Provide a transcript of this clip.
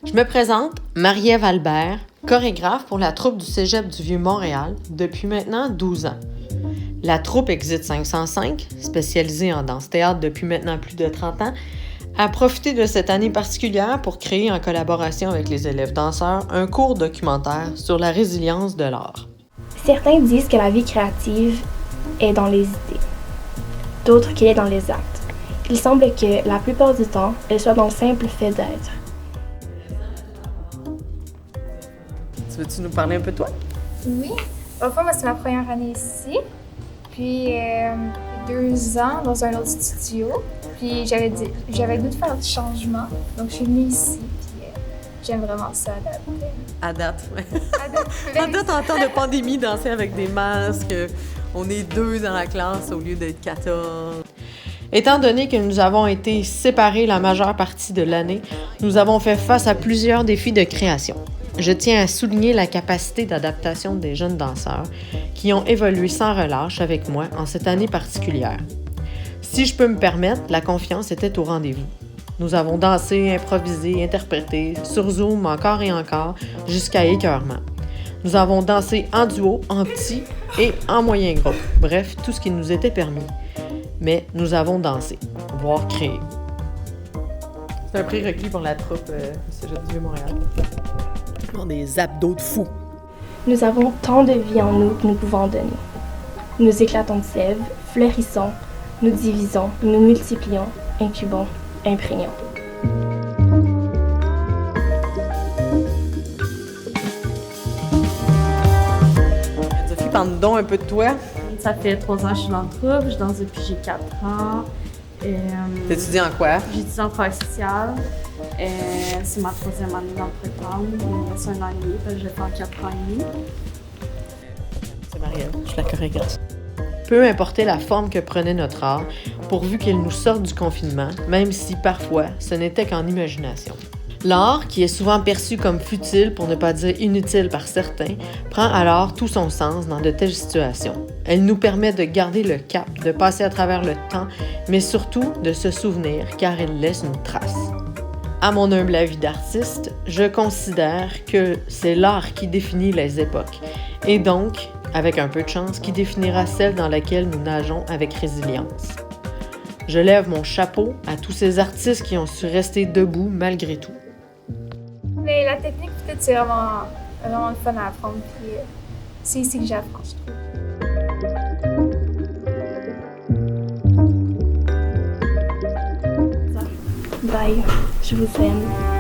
Je me présente, Marie-Ève Albert, chorégraphe pour la troupe du Cégep du Vieux-Montréal depuis maintenant 12 ans. La troupe Exit 505, spécialisée en danse-théâtre depuis maintenant plus de 30 ans, a profité de cette année particulière pour créer en collaboration avec les élèves danseurs un court documentaire sur la résilience de l'art. Certains disent que la vie créative est dans les idées, d'autres qu'elle est dans les actes. Il semble que la plupart du temps, elle soit dans le simple fait d'être. Tu veux-tu nous parler un peu de toi? Oui. Enfin, moi, c'est ma première année ici. Puis, 2 ans dans un autre studio. Puis, j'avais le goût de faire du changement. Donc, je suis venue ici. Puis, j'aime vraiment ça à date. À date, oui. À date, en temps de pandémie, danser avec des masques. On est 2 dans la classe au lieu d'être 14. Étant donné que nous avons été séparés la majeure partie de l'année, nous avons fait face à plusieurs défis de création. Je tiens à souligner la capacité d'adaptation des jeunes danseurs qui ont évolué sans relâche avec moi en cette année particulière. Si je peux me permettre, la confiance était au rendez-vous. Nous avons dansé, improvisé, interprété, sur Zoom encore et encore, jusqu'à écœurement. Nous avons dansé en duo, en petit et en moyen groupe. Bref, tout ce qui nous était permis. Mais nous avons dansé, voire créé. C'est un prérequis pour la troupe Cégep du Vieux-Montréal. On a des abdos de fou. Nous avons tant de vie en nous que nous pouvons donner. Nous éclatons de sève, fleurissons, nous divisons, nous multiplions, incubons, imprégnons. Sophie, parle-nous donc un peu de toi. Ça fait 3 ans que je suis dans le troupe, je danse depuis que j'ai 4 ans. T'étudies en quoi? J'étudie en travail social. C'est ma 3e année dans le programme. Il me reste 1 an et demi, je vais faire 4 ans et demi. C'est Marie-Ève, je suis la chorégraphe. Peu importait la forme que prenait notre art, pourvu qu'il nous sorte du confinement, même si parfois ce n'était qu'en imagination. L'art, qui est souvent perçu comme futile, pour ne pas dire inutile par certains, prend alors tout son sens dans de telles situations. Elle nous permet de garder le cap, de passer à travers le temps, mais surtout de se souvenir, car elle laisse une trace. À mon humble avis d'artiste, je considère que c'est l'art qui définit les époques, et donc, avec un peu de chance, qui définira celle dans laquelle nous nageons avec résilience. Je lève mon chapeau à tous ces artistes qui ont su rester debout malgré tout. Mais la technique, peut-être, c'est vraiment le fun à apprendre. Puis, c'est ici que j'apprends, je trouve. Bye, je vous aime.